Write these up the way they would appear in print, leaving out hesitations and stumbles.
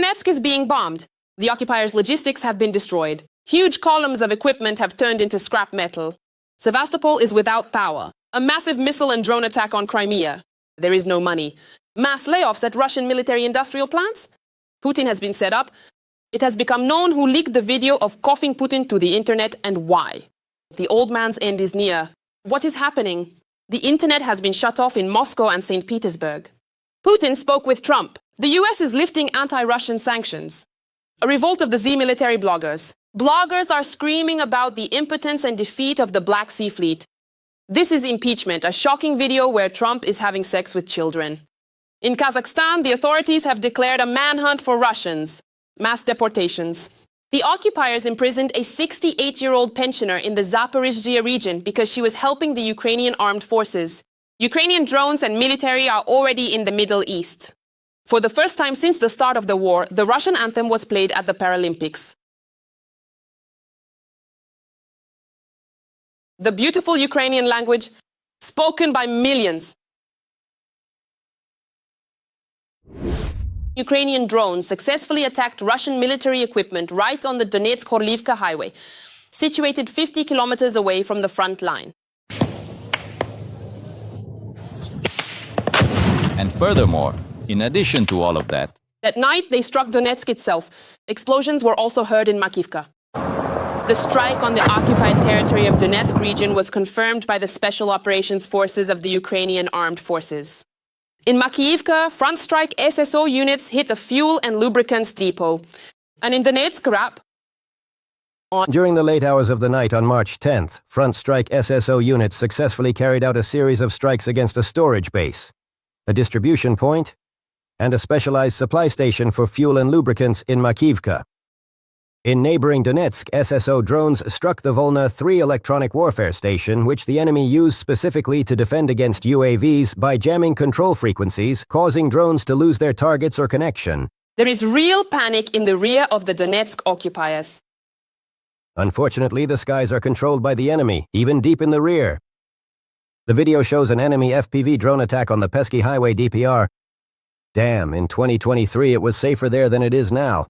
Donetsk is being bombed. The occupiers' logistics have been destroyed. Huge columns of equipment have turned into scrap metal. Sevastopol is without power. A massive missile and drone attack on Crimea. There is no money. Mass layoffs at Russian military-industrial plants. Putin has been set up. It has become known who leaked the video of coughing Putin to the internet and why. The old man's end is near. What is happening? The internet has been shut off in Moscow and St. Petersburg. Putin spoke with Trump. The US is lifting anti-Russian sanctions. A revolt of the Z military bloggers. Bloggers are screaming about the impotence and defeat of the Black Sea Fleet. This is impeachment, a shocking video where Trump is having sex with children. In Kazakhstan, the authorities have declared a manhunt for Russians. Mass deportations. The occupiers imprisoned a 68-year-old pensioner in the Zaporizhzhia region because she was helping the Ukrainian armed forces. Ukrainian drones and military are already in the Middle East. For the first time since the start of the war, the Russian anthem was played at the Paralympics. The beautiful Ukrainian language, spoken by millions. Ukrainian drones successfully attacked Russian military equipment right on the Donetsk-Horlivka highway, situated 50 kilometers away from the front line. And furthermore, in addition to all of that, at night they struck Donetsk itself. Explosions were also heard in Makivka. The strike on the occupied territory of Donetsk region was confirmed by the Special Operations Forces of the Ukrainian Armed Forces. In Makiyivka, front strike SSO units hit a fuel and lubricants depot. And in Donetsk, during the late hours of the night on March 10th, front strike SSO units successfully carried out a series of strikes against a storage base, a distribution point, and a specialized supply station for fuel and lubricants in Makivka. In neighboring Donetsk, SSO drones struck the Volna 3 electronic warfare station, which the enemy used specifically to defend against UAVs by jamming control frequencies, causing drones to lose their targets or connection. There is real panic in the rear of the Donetsk occupiers. Unfortunately, the skies are controlled by the enemy, even deep in the rear. The video shows an enemy FPV drone attack on the pesky highway DPR. Damn, in 2023 it was safer there than it is now.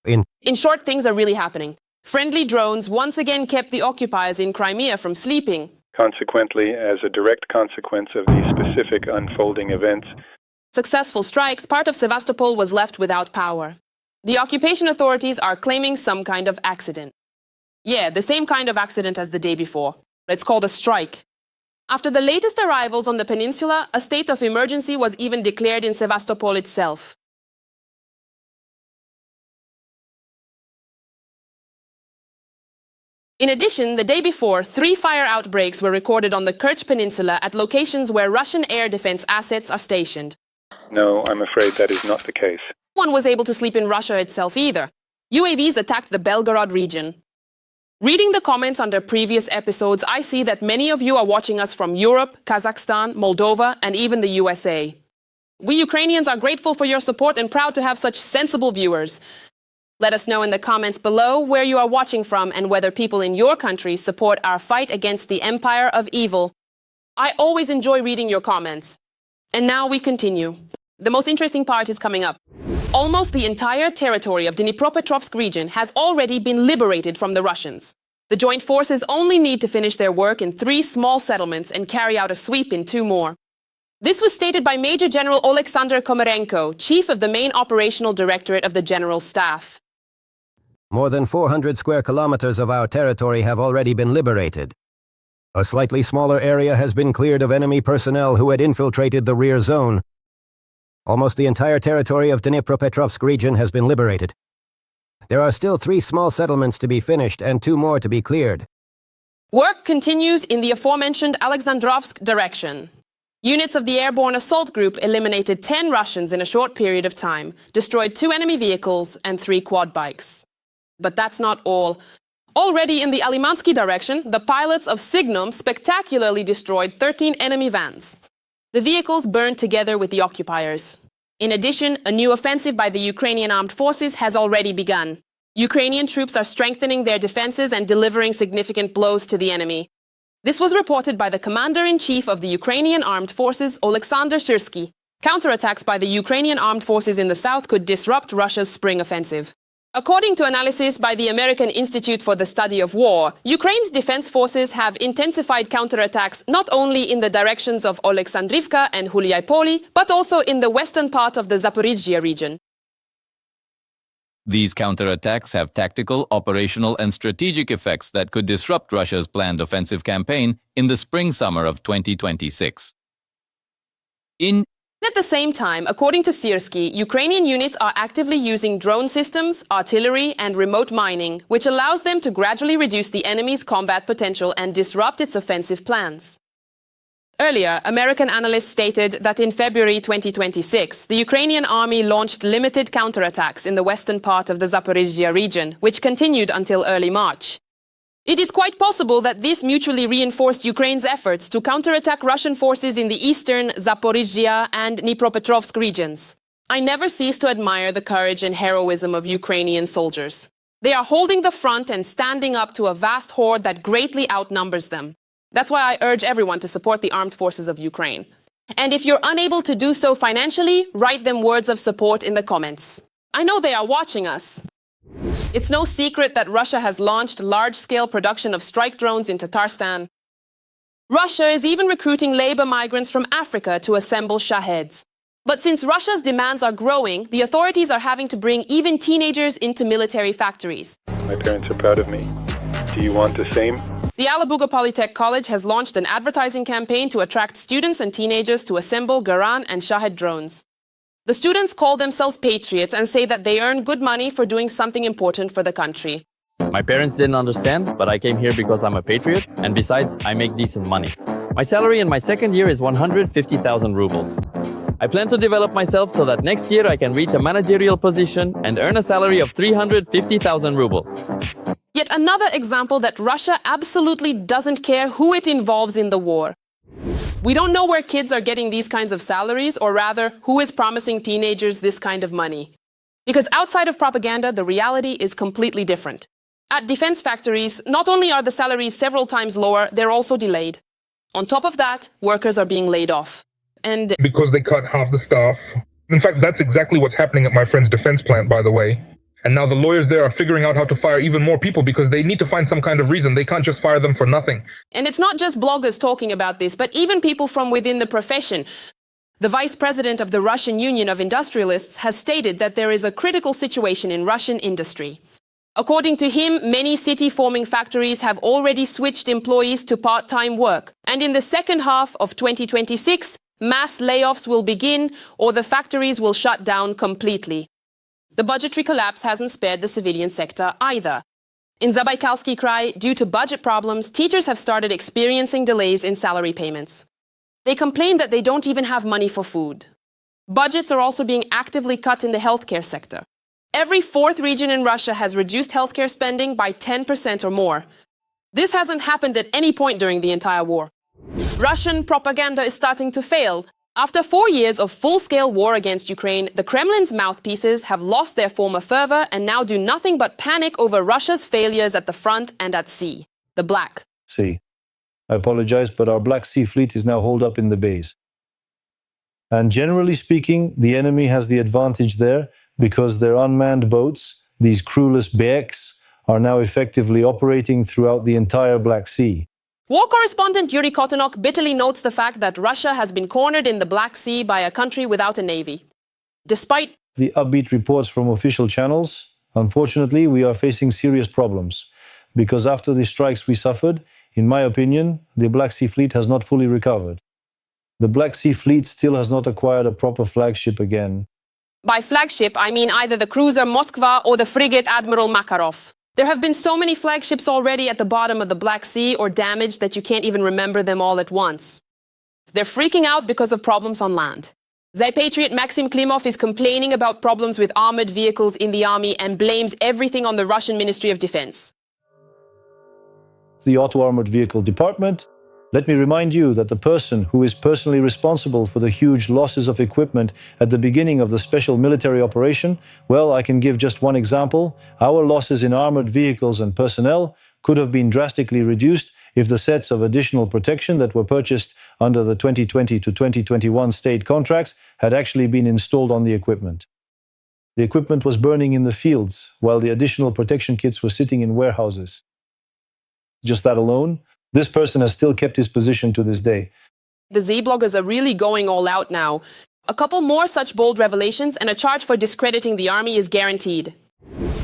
In short, things are really happening. Friendly drones once again kept the occupiers in Crimea from sleeping. Consequently, as a direct consequence of these specific unfolding events, successful strikes, part of Sevastopol was left without power. The occupation authorities are claiming some kind of accident. Yeah, the same kind of accident as the day before. It's called a strike. After the latest arrivals on the peninsula, a state of emergency was even declared in Sevastopol itself. In addition, the day before, 3 fire outbreaks were recorded on the Kerch Peninsula at locations where Russian air defense assets are stationed. no, I'm afraid that is not the case. No one was able to sleep in Russia itself either. UAVs attacked the Belgorod region. Reading the comments under previous episodes, I see that many of you are watching us from Europe, Kazakhstan, Moldova, and even the USA. We Ukrainians are grateful for your support and proud to have such sensible viewers. Let us know in the comments below where you are watching from and whether people in your country support our fight against the empire of evil. I always enjoy reading your comments. And now we continue. The most interesting part is coming up. Almost the entire territory of Dnipropetrovsk region has already been liberated from the Russians. The joint forces only need to finish their work in 3 small settlements and carry out a sweep in 2 more. This was stated by Major General Oleksandr Komarenko, chief of the main operational directorate of the General Staff. More than 400 square kilometers of our territory have already been liberated. A slightly smaller area has been cleared of enemy personnel who had infiltrated the rear zone. Almost the entire territory of Dnipropetrovsk region has been liberated. There are still 3 small settlements to be finished and 2 more to be cleared. Work continues in the aforementioned Alexandrovsk direction. Units of the Airborne Assault Group eliminated 10 Russians in a short period of time, destroyed 2 enemy vehicles and 3 quad bikes. But that's not all. Already in the Alimansky direction, the pilots of Signum spectacularly destroyed 13 enemy vans. The vehicles burned together with the occupiers. In addition, a new offensive by the Ukrainian armed forces has already begun. Ukrainian troops are strengthening their defenses and delivering significant blows to the enemy. This was reported by the Commander-in-Chief of the Ukrainian Armed Forces, Oleksandr Syrsky. Counterattacks by the Ukrainian armed forces in the south could disrupt Russia's spring offensive. According to analysis by the American Institute for the Study of War, Ukraine's defense forces have intensified counterattacks not only in the directions of Oleksandrivka and Huliaipoli, but also in the western part of the Zaporizhzhia region. These counterattacks have tactical, operational, and strategic effects that could disrupt Russia's planned offensive campaign in the spring-summer of 2026. At the same time, according to Siersky, Ukrainian units are actively using drone systems, artillery, and remote mining, which allows them to gradually reduce the enemy's combat potential and disrupt its offensive plans. Earlier, American analysts stated that in February 2026, the Ukrainian army launched limited counterattacks in the western part of the Zaporizhzhia region, which continued until early March. It is quite possible that this mutually reinforced Ukraine's efforts to counterattack Russian forces in the eastern Zaporizhzhia and Dnipropetrovsk regions. I never cease to admire the courage and heroism of Ukrainian soldiers. They are holding the front and standing up to a vast horde that greatly outnumbers them. That's why I urge everyone to support the armed forces of Ukraine. And if you're unable to do so financially, write them words of support in the comments. I know they are watching us. It's no secret that Russia has launched large-scale production of strike drones in Tatarstan. Russia is even recruiting labor migrants from Africa to assemble Shaheds. But since Russia's demands are growing, the authorities are having to bring even teenagers into military factories. My parents are proud of me. Do you want the same? The Alabuga Polytech College has launched an advertising campaign to attract students and teenagers to assemble Garan and Shahed drones. The students call themselves patriots and say that they earn good money for doing something important for the country. My parents didn't understand, but I came here because I'm a patriot, and besides, I make decent money. My salary in my second year is 150,000 rubles. I plan to develop myself so that next year I can reach a managerial position and earn a salary of 350,000 rubles. Yet another example that Russia absolutely doesn't care who it involves in the war. We don't know where kids are getting these kinds of salaries, or rather, who is promising teenagers this kind of money. Because outside of propaganda, the reality is completely different. At defense factories, not only are the salaries several times lower, they're also delayed. On top of that, workers are being laid off. And because they cut half the staff. In fact, that's exactly what's happening at my friend's defense plant, by the way. And now the lawyers there are figuring out how to fire even more people because they need to find some kind of reason. They can't just fire them for nothing. And it's not just bloggers talking about this, but even people from within the profession. The vice president of the Russian Union of Industrialists has stated that there is a critical situation in Russian industry. According to him, many city-forming factories have already switched employees to part-time work. And in the second half of 2026, mass layoffs will begin or the factories will shut down completely. The budgetary collapse hasn't spared the civilian sector either. In Zabaikalsky Krai, due to budget problems, teachers have started experiencing delays in salary payments. They complain that they don't even have money for food. Budgets are also being actively cut in the healthcare sector. Every fourth region in Russia has reduced healthcare spending by 10% or more. This hasn't happened at any point during the entire war. Russian propaganda is starting to fail. After 4 years of full-scale war against Ukraine, the Kremlin's mouthpieces have lost their former fervor and now do nothing but panic over Russia's failures at the front and at sea. The Black Sea. I apologize, but our Black Sea fleet is now holed up in the bays. And generally speaking, the enemy has the advantage there because their unmanned boats, these crewless beks, are now effectively operating throughout the entire Black Sea. War correspondent Yuri Kotonok bitterly notes the fact that Russia has been cornered in the Black Sea by a country without a navy. Despite the upbeat reports from official channels, unfortunately, we are facing serious problems. Because after the strikes we suffered, in my opinion, the Black Sea Fleet has not fully recovered. The Black Sea Fleet still has not acquired a proper flagship again. By flagship, I mean either the cruiser Moskva or the frigate Admiral Makarov. There have been so many flagships already at the bottom of the Black Sea or damaged that you can't even remember them all at once. They're freaking out because of problems on land. Patriot Maxim Klimov is complaining about problems with armored vehicles in the army and blames everything on the Russian Ministry of Defense. The Auto Armored Vehicle Department. Let me remind you that the person who is personally responsible for the huge losses of equipment at the beginning of the special military operation, well, I can give just one example. Our losses in armored vehicles and personnel could have been drastically reduced if the sets of additional protection that were purchased under the 2020 to 2021 state contracts had actually been installed on the equipment. The equipment was burning in the fields, while the additional protection kits were sitting in warehouses. Just that alone, this person has still kept his position to this day. The Z-bloggers are really going all out now. A couple more such bold revelations and a charge for discrediting the army is guaranteed.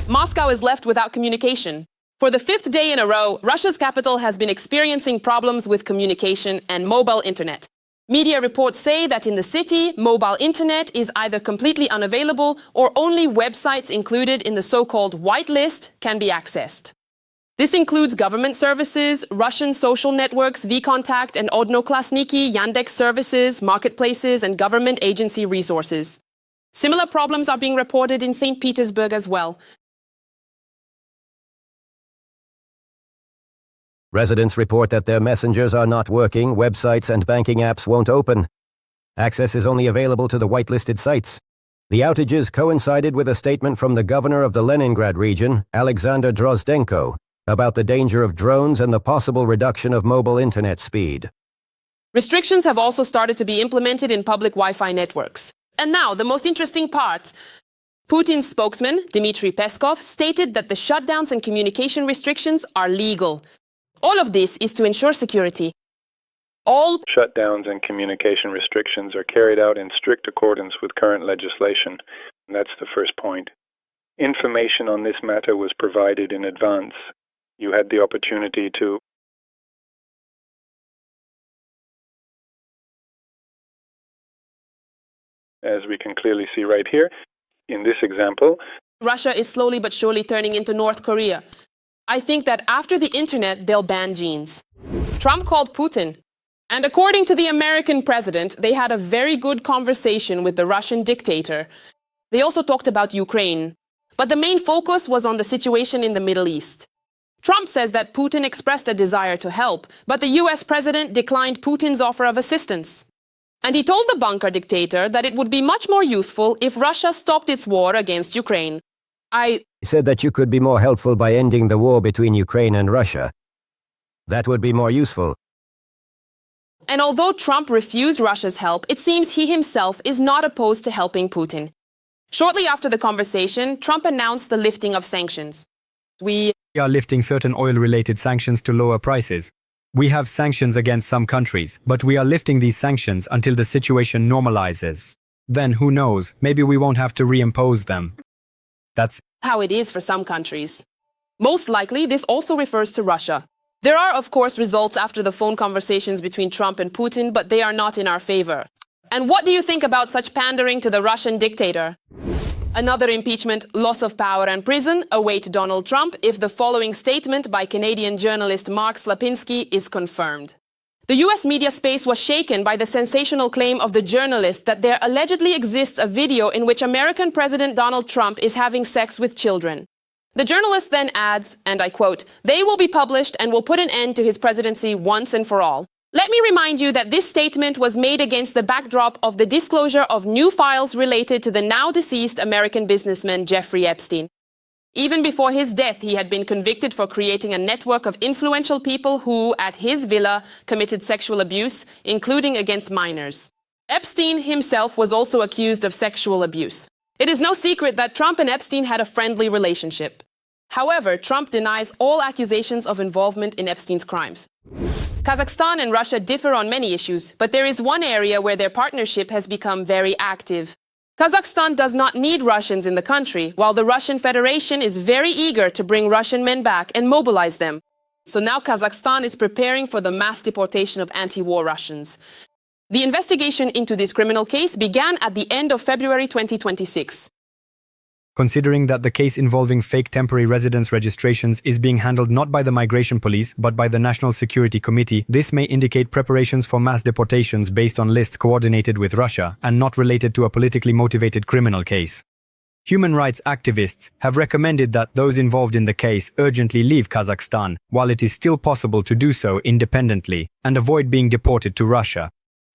Moscow is left without communication. For the fifth day in a row, Russia's capital has been experiencing problems with communication and mobile internet. Media reports say that in the city, mobile internet is either completely unavailable or only websites included in the so-called white list can be accessed. This includes government services, Russian social networks, VKontakte and Odnoklasniki, Yandex services, marketplaces, and government agency resources. Similar problems are being reported in St. Petersburg as well. Residents report that their messengers are not working, websites and banking apps won't open. Access is only available to the whitelisted sites. The outages coincided with a statement from the governor of the Leningrad region, Alexander Drozdenko, about the danger of drones and the possible reduction of mobile internet speed. Restrictions have also started to be implemented in public Wi-Fi networks. And now, the most interesting part. Putin's spokesman, Dmitry Peskov, stated that the shutdowns and communication restrictions are legal. All of this is to ensure security. All shutdowns and communication restrictions are carried out in strict accordance with current legislation. That's the first point. Information on this matter was provided in advance. You had the opportunity to as we can clearly see right here, in this example, Russia is slowly but surely turning into North Korea. I think that after the internet, they'll ban jeans. Trump called Putin. And according to the American president, they had a very good conversation with the Russian dictator. They also talked about Ukraine. But the main focus was on the situation in the Middle East. Trump says that Putin expressed a desire to help, but the US president declined Putin's offer of assistance. And he told the bunker dictator that it would be much more useful if Russia stopped its war against Ukraine. He said that you could be more helpful by ending the war between Ukraine and Russia. That would be more useful. And although Trump refused Russia's help, it seems he himself is not opposed to helping Putin. Shortly after the conversation, Trump announced the lifting of sanctions. We are lifting certain oil-related sanctions to lower prices. We have sanctions against some countries, but we are lifting these sanctions until the situation normalizes. Then, who knows, maybe we won't have to reimpose them. That's how it is for some countries. Most likely, this also refers to Russia. There are, of course, results after the phone conversations between Trump and Putin, but they are not in our favor. And what do you think about such pandering to the Russian dictator? Another impeachment, loss of power and prison await Donald Trump if the following statement by Canadian journalist Mark Slapinski is confirmed. The US media space was shaken by the sensational claim of the journalist that there allegedly exists a video in which American President Donald Trump is having sex with children. The journalist then adds, and I quote, "They will be published and will put an end to his presidency once and for all." Let me remind you that this statement was made against the backdrop of the disclosure of new files related to the now deceased American businessman Jeffrey Epstein. Even before his death, he had been convicted for creating a network of influential people who, at his villa, committed sexual abuse, including against minors. Epstein himself was also accused of sexual abuse. It is no secret that Trump and Epstein had a friendly relationship. However, Trump denies all accusations of involvement in Epstein's crimes. Kazakhstan and Russia differ on many issues, but there is one area where their partnership has become very active. Kazakhstan does not need Russians in the country, while the Russian Federation is very eager to bring Russian men back and mobilize them. So now Kazakhstan is preparing for the mass deportation of anti-war Russians. The investigation into this criminal case began at the end of February 2026. considering that the case involving fake temporary residence registrations is being handled not by the Migration Police but by the National Security Committee. This may indicate preparations for mass deportations based on lists coordinated with Russia and not related to a politically motivated criminal case. Human rights activists have recommended that those involved in the case urgently leave Kazakhstan, while it is still possible to do so independently, and avoid being deported to Russia.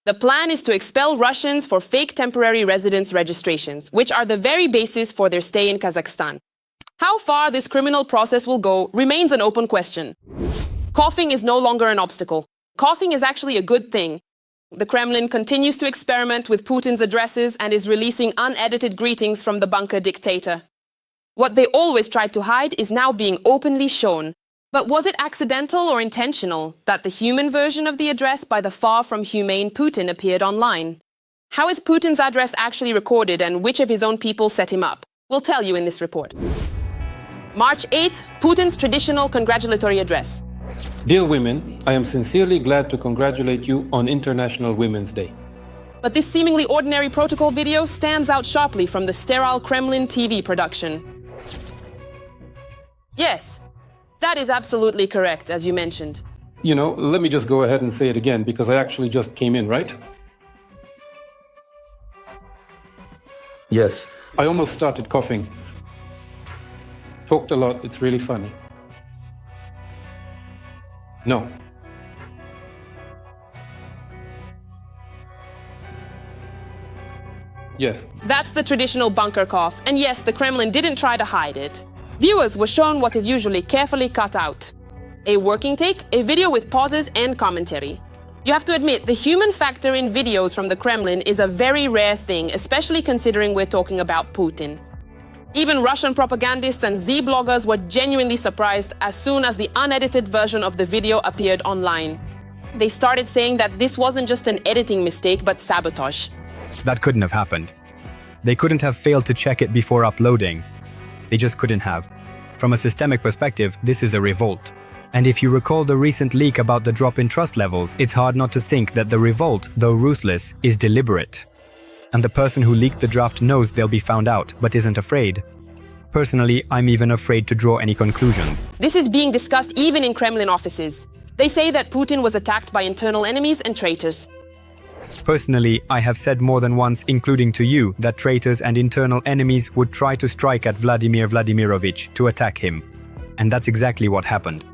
The plan is to expel Russians for fake temporary residence registrations, which are the very basis for their stay in Kazakhstan. How far this criminal process will go remains an open question. Coughing is no longer an obstacle. Coughing is actually a good thing. The Kremlin continues to experiment with Putin's addresses and is releasing unedited greetings from the bunker dictator. What they always tried to hide is now being openly shown. But was it accidental or intentional that the human version of the address by the far from humane Putin appeared online? How is Putin's address actually recorded and which of his own people set him up? We'll tell you in this report. March 8th, Putin's traditional congratulatory address. Dear women, I am sincerely glad to congratulate you on International Women's Day. But this seemingly ordinary protocol video stands out sharply from the sterile Kremlin TV production. Yes, that is absolutely correct, as you mentioned. You know, let me just go ahead and say it again, because I actually just came in, right? Yes, I almost started coughing. Talked a lot, it's really funny. No. Yes. That's the traditional bunker cough, and yes, the Kremlin didn't try to hide it. Viewers were shown what is usually carefully cut out. A working take, a video with pauses and commentary. You have to admit, the human factor in videos from the Kremlin is a very rare thing, especially considering we're talking about Putin. Even Russian propagandists and Z-bloggers were genuinely surprised as soon as the unedited version of the video appeared online. They started saying that this wasn't just an editing mistake, but sabotage. That couldn't have happened. They couldn't have failed to check it before uploading. They just couldn't have. From a systemic perspective, this is a revolt. And if you recall the recent leak about the drop in trust levels, it's hard not to think that the revolt, though ruthless, is deliberate. And the person who leaked the draft knows they'll be found out, but isn't afraid. Personally, I'm even afraid to draw any conclusions. This is being discussed even in Kremlin offices. They say that Putin was attacked by internal enemies and traitors. Personally, I have said more than once, including to you, that traitors and internal enemies would try to strike at Vladimir Vladimirovich to attack him. And that's exactly what happened.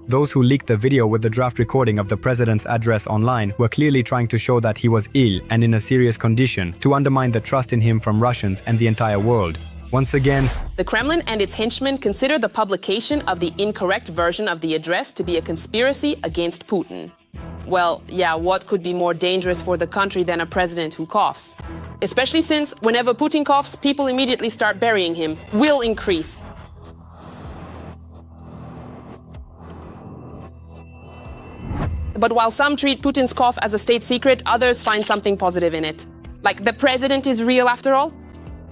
Those who leaked the video with the draft recording of the president's address online were clearly trying to show that he was ill and in a serious condition to undermine the trust in him from Russians and the entire world. Once again, the Kremlin and its henchmen consider the publication of the incorrect version of the address to be a conspiracy against Putin. Well, yeah, what could be more dangerous for the country than a president who coughs? Especially since whenever Putin coughs, people immediately start burying him. Will increase. But while some treat Putin's cough as a state secret, others find something positive in it. Like the president is real after all?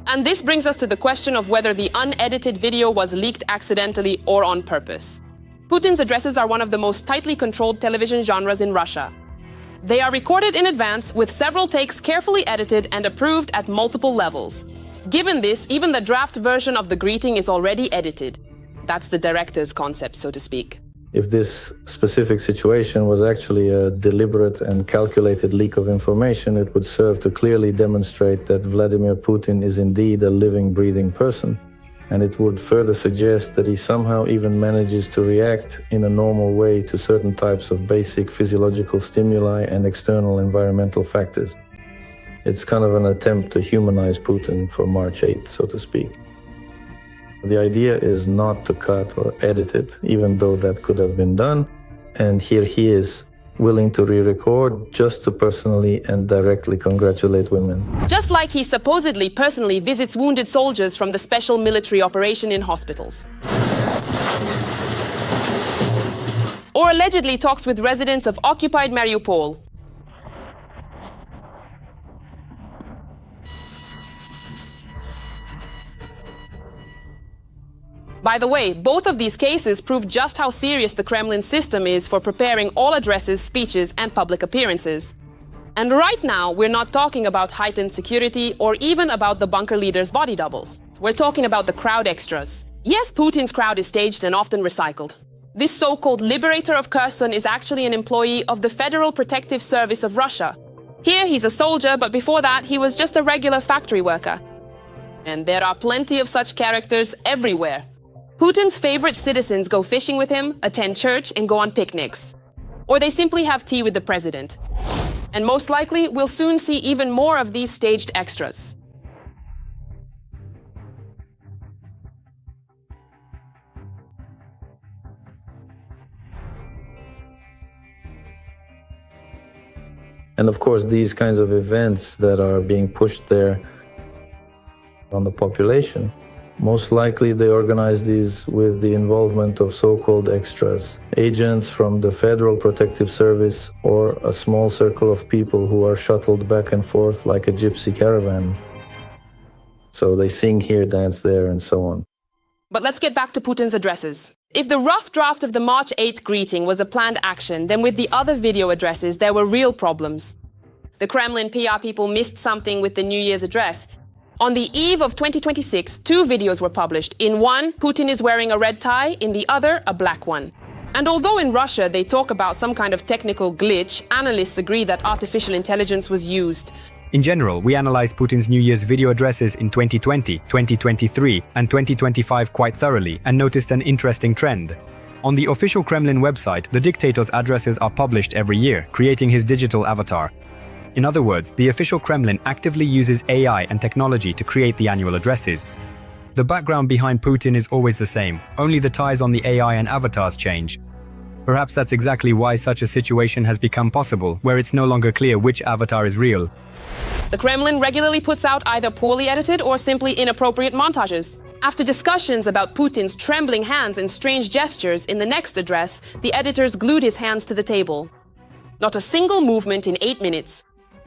And this brings us to the question of whether the unedited video was leaked accidentally or on purpose. Putin's addresses are one of the most tightly controlled television genres in Russia. They are recorded in advance with several takes carefully edited and approved at multiple levels. Given this, even the draft version of the greeting is already edited. That's the director's concept, so to speak. If this specific situation was actually a deliberate and calculated leak of information, it would serve to clearly demonstrate that Vladimir Putin is indeed a living, breathing person. And it would further suggest that he somehow even manages to react in a normal way to certain types of basic physiological stimuli and external environmental factors. It's kind of an attempt to humanize Putin for March 8th, so to speak. The idea is not to cut or edit it, even though that could have been done. And here he is, willing to re-record just to personally and directly congratulate women. Just like he supposedly personally visits wounded soldiers from the special military operation in hospitals. Or allegedly talks with residents of occupied Mariupol. By the way, both of these cases prove just how serious the Kremlin system is for preparing all addresses, speeches, and public appearances. And right now, we're not talking about heightened security or even about the bunker leaders' body doubles. We're talking about the crowd extras. Yes, Putin's crowd is staged and often recycled. This so-called liberator of Kherson is actually an employee of the Federal Protective Service of Russia. Here, he's a soldier, but before that, he was just a regular factory worker. And there are plenty of such characters everywhere. Putin's favorite citizens go fishing with him, attend church, and go on picnics. Or they simply have tea with the president. And most likely, we'll soon see even more of these staged extras. And of course, these kinds of events that are being pushed there on the population, most likely they organize these with the involvement of so-called extras, agents from the Federal Protective Service or a small circle of people who are shuttled back and forth like a gypsy caravan. So they sing here, dance there, and so on. But let's get back to Putin's addresses. If the rough draft of the March 8th greeting was a planned action, then with the other video addresses, there were real problems. The Kremlin PR people missed something with the New Year's address. On the eve of 2026, two videos were published. In one, Putin is wearing a red tie, in the other, a black one. And although in Russia they talk about some kind of technical glitch, analysts agree that artificial intelligence was used. In general, we analyzed Putin's New Year's video addresses in 2020, 2023, and 2025 quite thoroughly and noticed an interesting trend. On the official Kremlin website, the dictator's addresses are published every year, creating his digital avatar. In other words, the official Kremlin actively uses AI and technology to create the annual addresses. The background behind Putin is always the same, only the ties on the AI and avatars change. Perhaps that's exactly why such a situation has become possible, where it's no longer clear which avatar is real. The Kremlin regularly puts out either poorly edited or simply inappropriate montages. After discussions about Putin's trembling hands and strange gestures in the next address, the editors glued his hands to the table. Not a single movement in 8 minutes.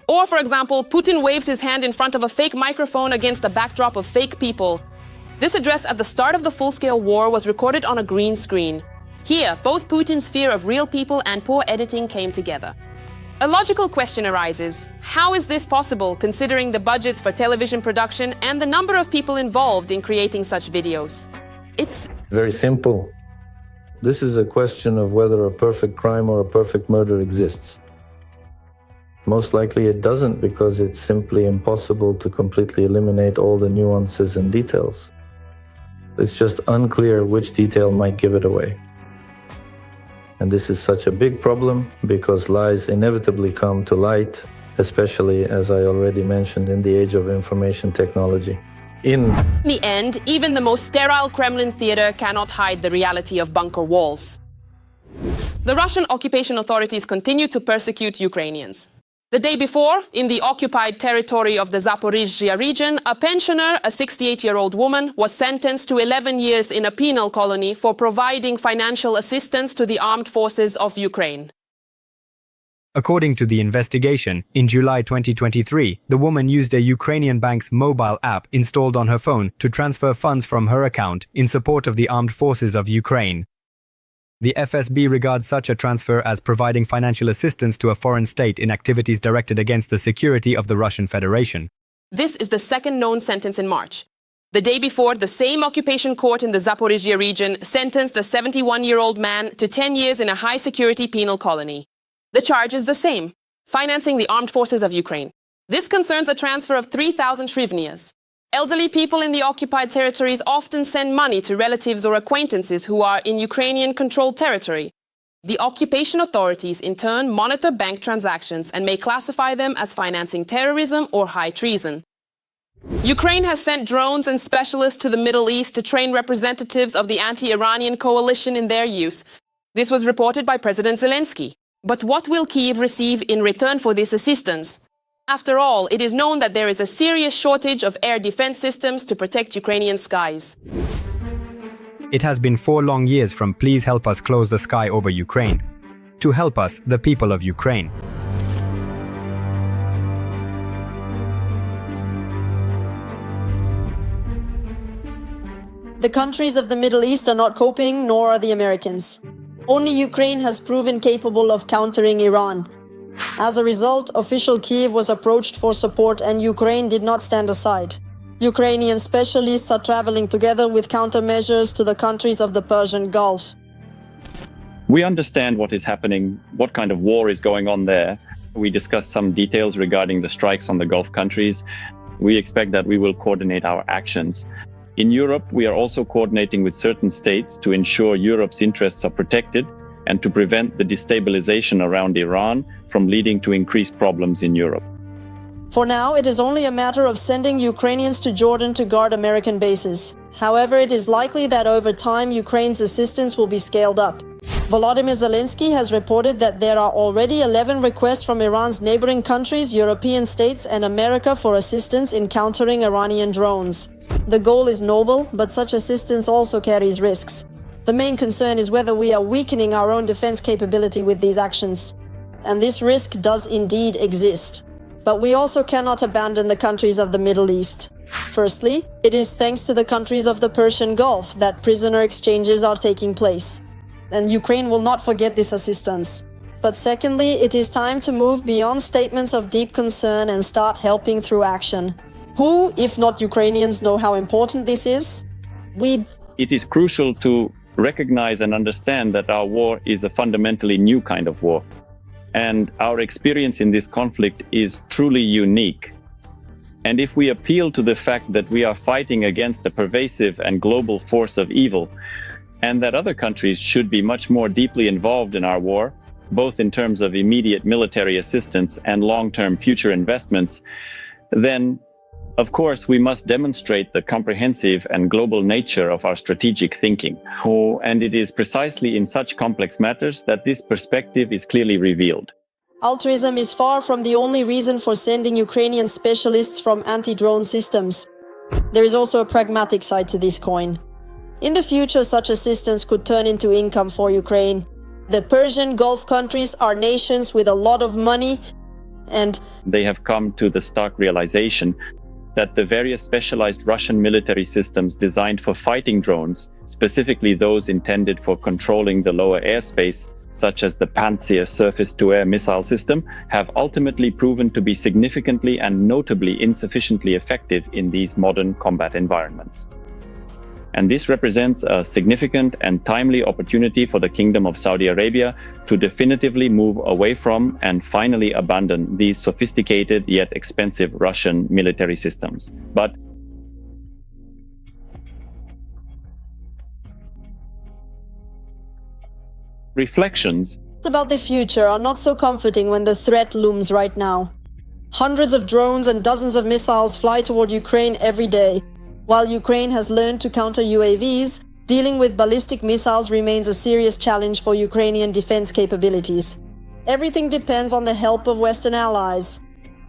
Or, for example, Putin waves his hand in front of a fake microphone against a backdrop of fake people. This address at the start of the full-scale war was recorded on a green screen. Here, both Putin's fear of real people and poor editing came together. A logical question arises. How is this possible, considering the budgets for television production and the number of people involved in creating such videos? It's very simple. This is a question of whether a perfect crime or a perfect murder exists. Most likely it doesn't, because it's simply impossible to completely eliminate all the nuances and details. It's just unclear which detail might give it away. And this is such a big problem because lies inevitably come to light, especially, as I already mentioned, in the age of information technology. In the end, even the most sterile Kremlin theater cannot hide the reality of bunker walls. The Russian occupation authorities continue to persecute Ukrainians. The day before, in the occupied territory of the Zaporizhzhia region, a pensioner, a 68-year-old woman, was sentenced to 11 years in a penal colony for providing financial assistance to the armed forces of Ukraine. According to the investigation, in July 2023, the woman used a Ukrainian bank's mobile app installed on her phone to transfer funds from her account in support of the armed forces of Ukraine. The FSB regards such a transfer as providing financial assistance to a foreign state in activities directed against the security of the Russian Federation. This is the second known sentence in March. The day before, the same occupation court in the Zaporizhzhia region sentenced a 71-year-old man to 10 years in a high-security penal colony. The charge is the same: financing the armed forces of Ukraine. This concerns a transfer of 3,000 hryvnias. Elderly people in the occupied territories often send money to relatives or acquaintances who are in Ukrainian-controlled territory. The occupation authorities, in turn, monitor bank transactions and may classify them as financing terrorism or high treason. Ukraine has sent drones and specialists to the Middle East to train representatives of the anti-Iranian coalition in their use. This was reported by President Zelensky. But what will Kyiv receive in return for this assistance? After all, it is known that there is a serious shortage of air defense systems to protect Ukrainian skies. It has been 4 long years from "Please help us close the sky over Ukraine" to "Help us, the people of Ukraine." The countries of the Middle East are not coping, nor are the Americans. Only Ukraine has proven capable of countering Iran. As a result, official Kyiv was approached for support and Ukraine did not stand aside. Ukrainian specialists are traveling together with countermeasures to the countries of the Persian Gulf. We understand what is happening, what kind of war is going on there. We discussed some details regarding the strikes on the Gulf countries. We expect that we will coordinate our actions. In Europe, we are also coordinating with certain states to ensure Europe's interests are protected and to prevent the destabilization around Iran from leading to increased problems in Europe. For now, it is only a matter of sending Ukrainians to Jordan to guard American bases. However, it is likely that over time, Ukraine's assistance will be scaled up. Volodymyr Zelensky has reported that there are already 11 requests from Iran's neighboring countries, European states, and America for assistance in countering Iranian drones. The goal is noble, but such assistance also carries risks. The main concern is whether we are weakening our own defense capability with these actions. And this risk does indeed exist. But we also cannot abandon the countries of the Middle East. Firstly, it is thanks to the countries of the Persian Gulf that prisoner exchanges are taking place. And Ukraine will not forget this assistance. But secondly, it is time to move beyond statements of deep concern and start helping through action. Who, if not Ukrainians, know how important this is? It is crucial to recognize and understand that our war is a fundamentally new kind of war. And our experience in this conflict is truly unique. And if we appeal to the fact that we are fighting against a pervasive and global force of evil, and that other countries should be much more deeply involved in our war, both in terms of immediate military assistance and long-term future investments, then, of course, we must demonstrate the comprehensive and global nature of our strategic thinking. And it is precisely in such complex matters that this perspective is clearly revealed. Altruism is far from the only reason for sending Ukrainian specialists from anti-drone systems. There is also a pragmatic side to this coin. In the future, such assistance could turn into income for Ukraine. The Persian Gulf countries are nations with a lot of money, and they have come to the stark realization that the various specialized Russian military systems designed for fighting drones, specifically those intended for controlling the lower airspace, such as the Pantsir surface-to-air missile system, have ultimately proven to be significantly and notably insufficiently effective in these modern combat environments. And this represents a significant and timely opportunity for the Kingdom of Saudi Arabia to definitively move away from and finally abandon these sophisticated yet expensive Russian military systems. But reflections about the future are not so comforting when the threat looms right now. Hundreds of drones and dozens of missiles fly toward Ukraine every day. While Ukraine has learned to counter UAVs, dealing with ballistic missiles remains a serious challenge for Ukrainian defense capabilities. Everything depends on the help of Western allies.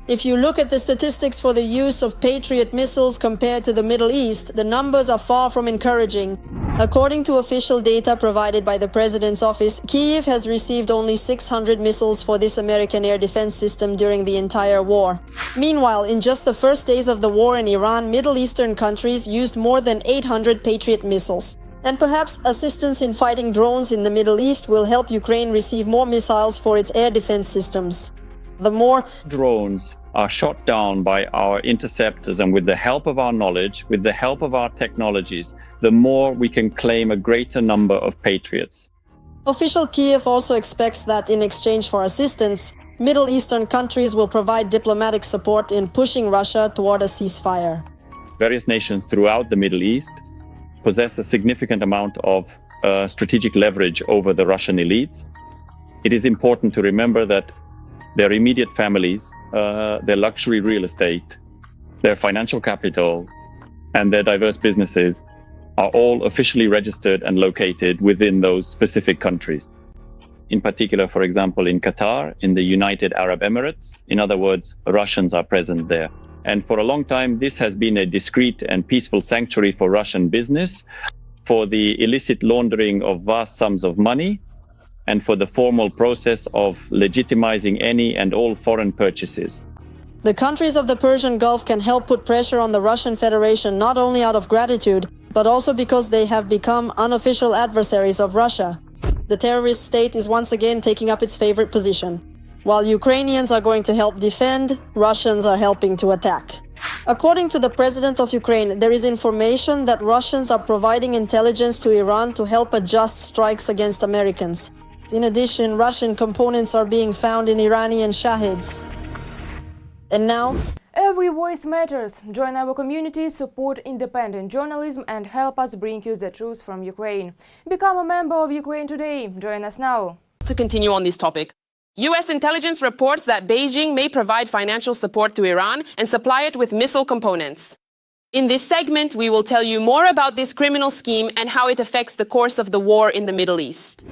If you look at the statistics for the use of Patriot missiles compared to the Middle East, the numbers are far from encouraging. According to official data provided by the President's office, Kyiv has received only 600 missiles for this American air defense system during the entire war. Meanwhile, in just the first days of the war in Iran, Middle Eastern countries used more than 800 Patriot missiles. And perhaps assistance in fighting drones in the Middle East will help Ukraine receive more missiles for its air defense systems. The more drones are shot down by our interceptors, and with the help of our knowledge, with the help of our technologies, the more we can claim a greater number of Patriots. Official Kyiv also expects that in exchange for assistance, Middle Eastern countries will provide diplomatic support in pushing Russia toward a ceasefire. Various nations throughout the Middle East possess a significant amount of strategic leverage over the Russian elites. It is important to remember that their immediate families, their luxury real estate, their financial capital, and their diverse businesses are all officially registered and located within those specific countries. In particular, for example, in Qatar, in the United Arab Emirates, in other words, Russians are present there. And for a long time, this has been a discreet and peaceful sanctuary for Russian business, for the illicit laundering of vast sums of money, and for the formal process of legitimizing any and all foreign purchases. The countries of the Persian Gulf can help put pressure on the Russian Federation not only out of gratitude, but also because they have become unofficial adversaries of Russia. The terrorist state is once again taking up its favorite position. While Ukrainians are going to help defend, Russians are helping to attack. According to the president of Ukraine, there is information that Russians are providing intelligence to Iran to help adjust strikes against Americans. In addition, Russian components are being found in Iranian Shahids. And now, every voice matters. Join our community, support independent journalism, and help us bring you the truth from Ukraine. Become a member of Ukraine today. Join us now. To continue on this topic, U.S. intelligence reports that Beijing may provide financial support to Iran and supply it with missile components. In this segment, we will tell you more about this criminal scheme and how it affects the course of the war in the Middle East.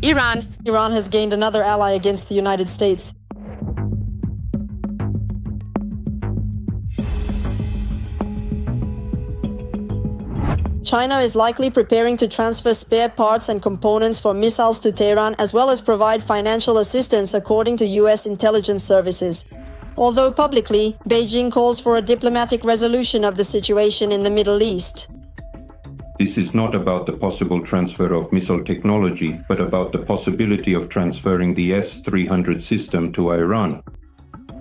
Iran. Iran has gained another ally against the United States. China is likely preparing to transfer spare parts and components for missiles to Tehran, as well as provide financial assistance, according to US intelligence services. Although publicly, Beijing calls for a diplomatic resolution of the situation in the Middle East. This is not about the possible transfer of missile technology, but about the possibility of transferring the S-300 system to Iran,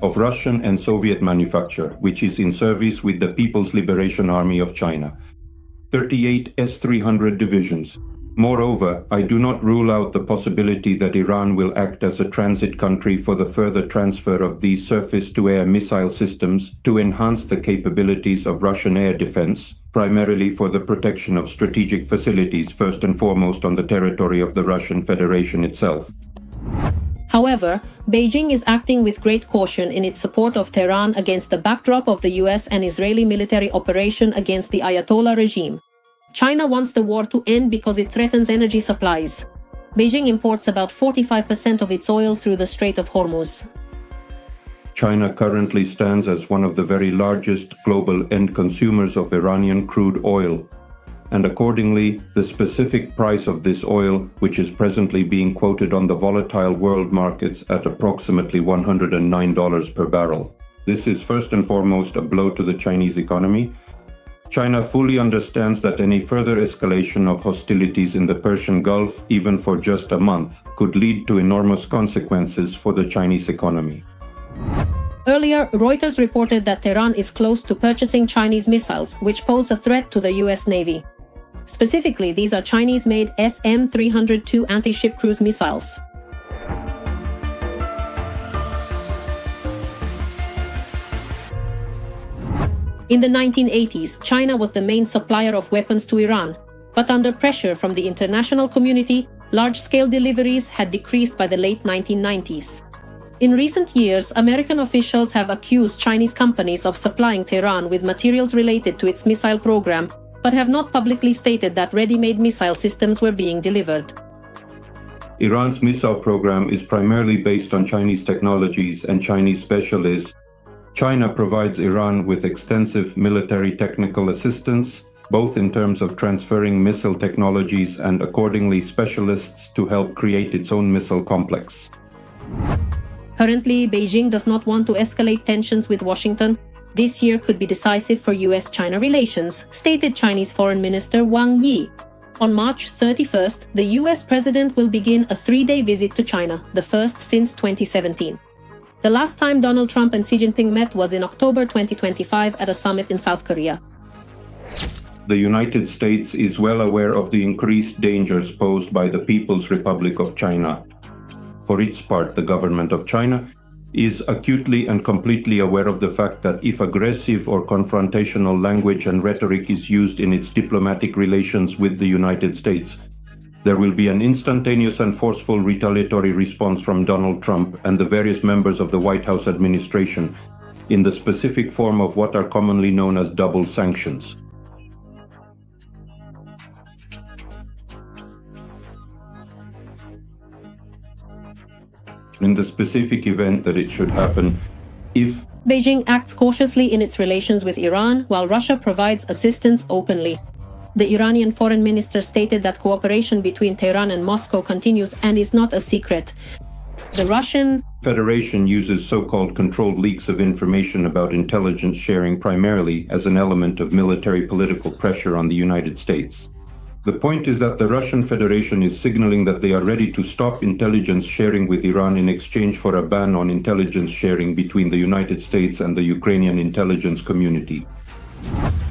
of Russian and Soviet manufacture, which is in service with the People's Liberation Army of China. 38 S-300 divisions. Moreover, I do not rule out the possibility that Iran will act as a transit country for the further transfer of these surface-to-air missile systems to enhance the capabilities of Russian air defense, primarily for the protection of strategic facilities, first and foremost on the territory of the Russian Federation itself. However, Beijing is acting with great caution in its support of Tehran against the backdrop of the US and Israeli military operation against the Ayatollah regime. China wants the war to end because it threatens energy supplies. Beijing imports about 45% of its oil through the Strait of Hormuz. China currently stands as one of the very largest global end consumers of Iranian crude oil, and accordingly, the specific price of this oil, which is presently being quoted on the volatile world markets at approximately $109 per barrel. This is first and foremost a blow to the Chinese economy. China fully understands that any further escalation of hostilities in the Persian Gulf, even for just a month, could lead to enormous consequences for the Chinese economy. Earlier, Reuters reported that Tehran is close to purchasing Chinese missiles, which pose a threat to the US Navy. Specifically, these are Chinese-made SM-302 anti-ship cruise missiles. In the 1980s, China was the main supplier of weapons to Iran, but under pressure from the international community, large-scale deliveries had decreased by the late 1990s. In recent years, American officials have accused Chinese companies of supplying Tehran with materials related to its missile program, but have not publicly stated that ready-made missile systems were being delivered. Iran's missile program is primarily based on Chinese technologies and Chinese specialists. China provides Iran with extensive military technical assistance, both in terms of transferring missile technologies and accordingly specialists to help create its own missile complex. Currently, Beijing does not want to escalate tensions with Washington. This year could be decisive for US-China relations, stated Chinese Foreign Minister Wang Yi. On March 31st, the US president will begin a 3-day visit to China, the first since 2017. The last time Donald Trump and Xi Jinping met was in October 2025 at a summit in South Korea. The United States is well aware of the increased dangers posed by the People's Republic of China. For its part, the government of China is acutely and completely aware of the fact that if aggressive or confrontational language and rhetoric is used in its diplomatic relations with the United States, there will be an instantaneous and forceful retaliatory response from Donald Trump and the various members of the White House administration in the specific form of what are commonly known as double sanctions. In the specific event that it should happen, if Beijing acts cautiously in its relations with Iran, while Russia provides assistance openly. The Iranian foreign minister stated that cooperation between Tehran and Moscow continues and is not a secret. The Russian Federation uses so-called controlled leaks of information about intelligence sharing primarily as an element of military political pressure on the United States. The point is that the Russian Federation is signaling that they are ready to stop intelligence sharing with Iran in exchange for a ban on intelligence sharing between the United States and the Ukrainian intelligence community.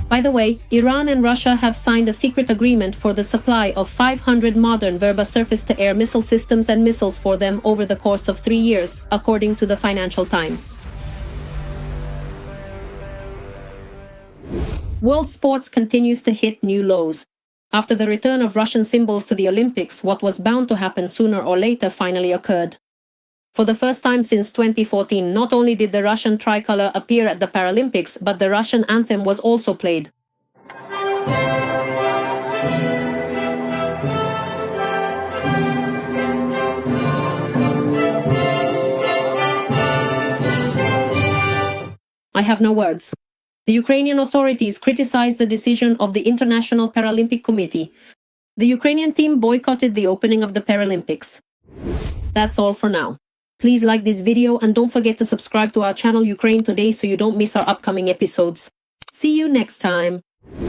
By the way, Iran and Russia have signed a secret agreement for the supply of 500 modern Verba surface-to-air missile systems and missiles for them over the course of 3 years, according to the Financial Times. World sports continues to hit new lows. After the return of Russian symbols to the Olympics, what was bound to happen sooner or later finally occurred. For the first time since 2014, not only did the Russian tricolor appear at the Paralympics, but the Russian anthem was also played. I have no words. The Ukrainian authorities criticized the decision of the International Paralympic Committee. The Ukrainian team boycotted the opening of the Paralympics. That's all for now. Please like this video and don't forget to subscribe to our channel Ukraine Today so you don't miss our upcoming episodes. See you next time.